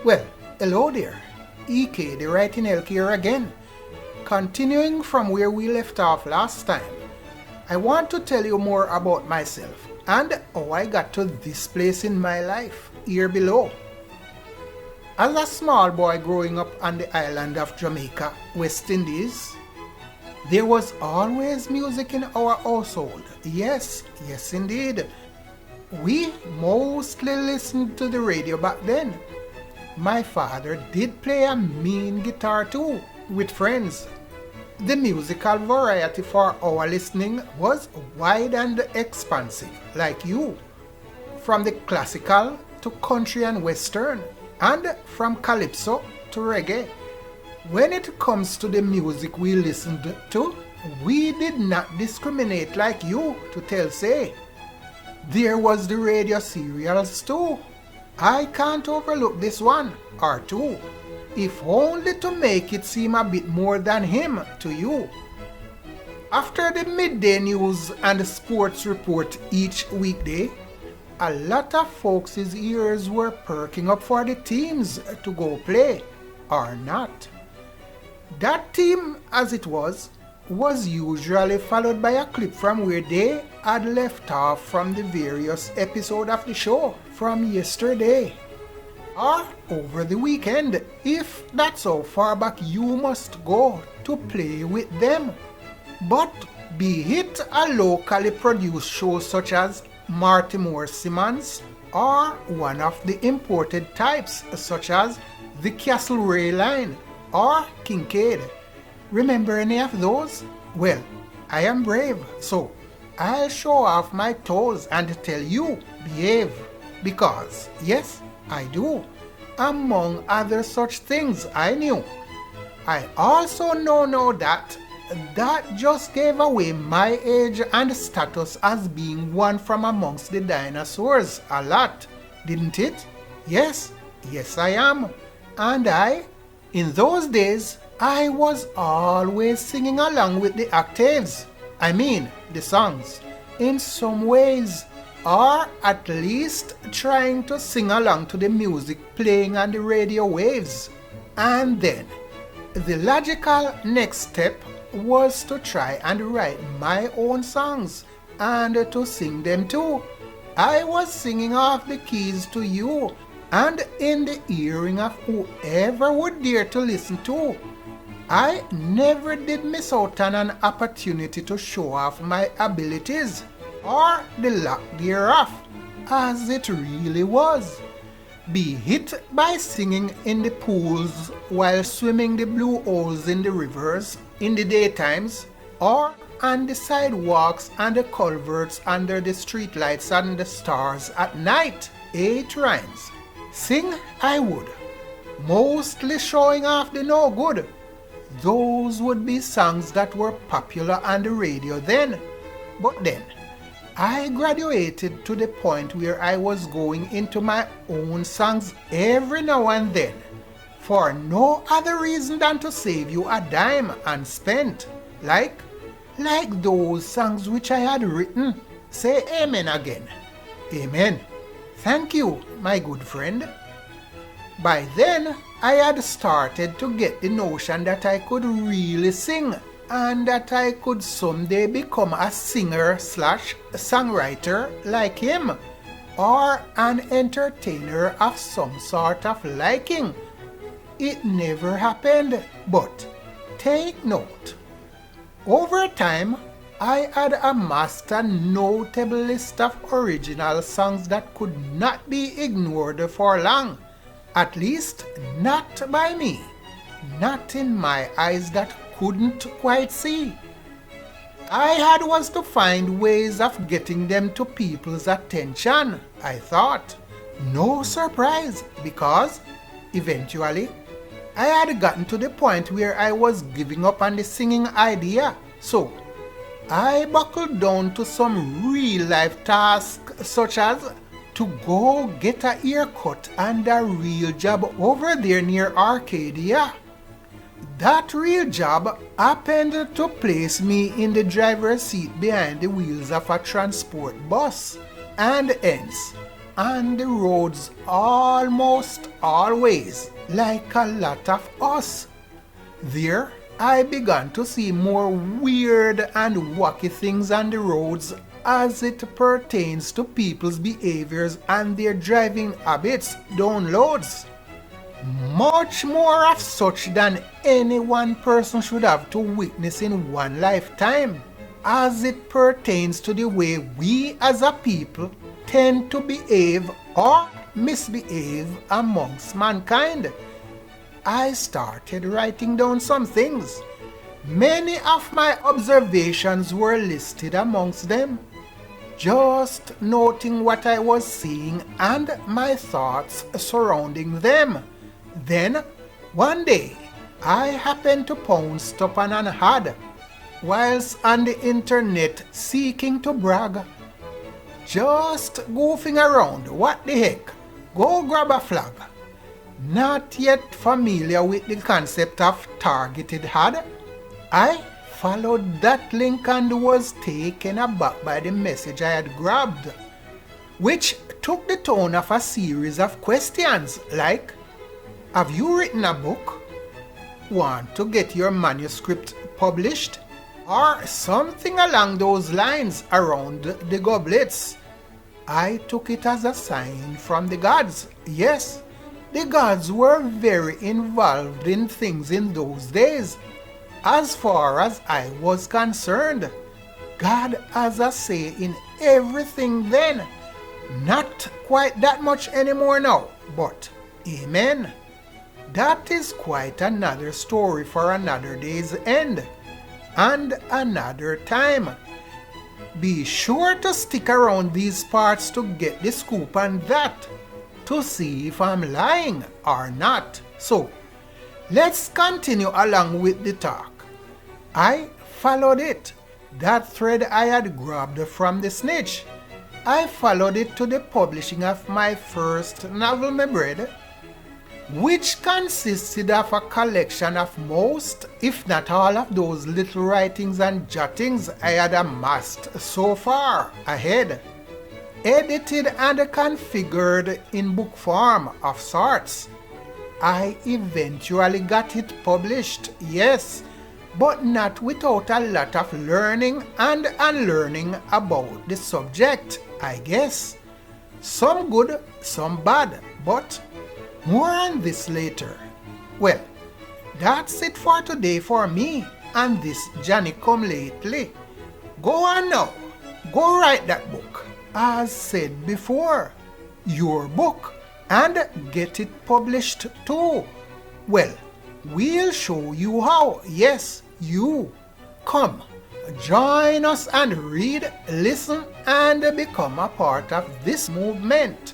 Well, hello there, EK the Writing Elk here again. Continuing from where we left off last time, I want to tell you more about myself and how I got to this place in my life, here below. As a small boy growing up on the island of Jamaica, West Indies, there was always music in our household. Yes indeed. We mostly listened to the radio back then. My father did play a mean guitar too, with friends. The musical variety for our listening was wide and expansive, like you. From the classical to country and western, and from calypso to reggae. When it comes to the music we listened to, we did not discriminate like you, to tell say. There was the radio serials too. I can't overlook this one or two, if only to make it seem a bit more than him to you. After the midday news and sports report each weekday, a lot of folks' ears were perking up for the teams to go play, or not. That team, as it was usually followed by a clip from where they had left off from the various episode of the show from yesterday, or over the weekend, if that's how far back you must go to play with them. But be it a locally produced show such as Marty Moore Simmons, or one of the imported types such as the Castlereagh Line or Kincaid. Remember any of those? Well, I am brave, so I'll show off my toes and tell you, behave. Because, yes, I do. Among other such things I knew. I also know now that just gave away my age and status as being one from amongst the dinosaurs a lot, didn't it? Yes I am. And in those days, I was always singing along with the octaves. I mean, the songs, in some ways, or at least trying to sing along to the music playing on the radio waves. And then, the logical next step was to try and write my own songs and to sing them too. I was singing off the keys to you and in the hearing of whoever would dare to listen to. I never did miss out on an opportunity to show off my abilities, or the lack thereof, as it really was. Be it by singing in the pools while swimming the blue holes in the rivers in the daytimes, or on the sidewalks and the culverts under the streetlights and the stars at night. 8 rhymes. Sing I would, mostly showing off the no good. Those would be songs that were popular on the radio then. But then, I graduated to the point where I was going into my own songs every now and then, for no other reason than to save you a dime and spent, like those songs which I had written. Say amen again. Amen. Thank you, my good friend. By then, I had started to get the notion that I could really sing, and that I could someday become a singer/songwriter like him, or an entertainer of some sort of liking. It never happened, but take note. Over time, I had amassed a notable list of original songs that could not be ignored for long, at least not by me, not in my eyes that couldn't quite see. I had was to find ways of getting them to people's attention, I thought. No surprise, because eventually I had gotten to the point where I was giving up on the singing idea. So I buckled down to some real life tasks, such as to go get a haircut and a real job over there near Arcadia. That real job happened to place me in the driver's seat behind the wheels of a transport bus, and hence and the roads almost always, like a lot of us. There, I began to see more weird and wacky things on the roads as it pertains to people's behaviors and their driving habits, downloads. Much more of such than any one person should have to witness in one lifetime, as it pertains to the way we as a people tend to behave or misbehave amongst mankind. I started writing down some things. Many of my observations were listed amongst them, just noting what I was seeing and my thoughts surrounding them. Then, one day, I happened to pounce upon an ad whilst on the internet seeking to brag. Just goofing around, what the heck, go grab a flag. Not yet familiar with the concept of targeted ad, I followed that link and was taken aback by the message I had grabbed, which took the tone of a series of questions like, have you written a book? Want to get your manuscript published? Or something along those lines around the goblets. I took it as a sign from the gods. Yes, the gods were very involved in things in those days. As far as I was concerned, God has a say in everything then. Not quite that much anymore now, but amen. That is quite another story for another day's end and another time. Be sure to stick around these parts to get the scoop on that, to see if I'm lying or not. So, let's continue along with the talk. I followed it, that thread I had grabbed from the snitch. I followed it to the publishing of my first novel, my bread, which consisted of a collection of most, if not all, of those little writings and jottings I had amassed so far ahead, edited and configured in book form of sorts. I eventually got it published, yes, but not without a lot of learning and unlearning about the subject, I guess. Some good, some bad, but more on this later. Well, that's it for today for me and this Johnny Come Lately. Go on now, go write that book, as said before, your book, and get it published too. Well, we'll show you how. Yes, you. Come, join us and read, listen, and become a part of this movement.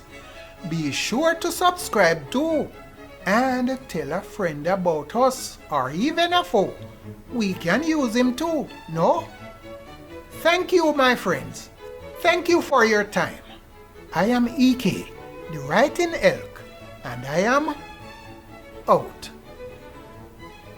Be sure to subscribe too, and tell a friend about us, or even a foe. We can use him too, no? Thank you, my friends. Thank you for your time. I am EK, the writing elk, and I am out.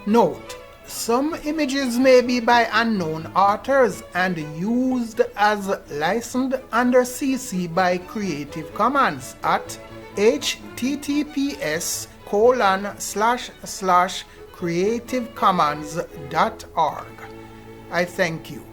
Note, some images may be by unknown authors and used as licensed under CC by Creative Commons at https://creativecommons.org. I thank you.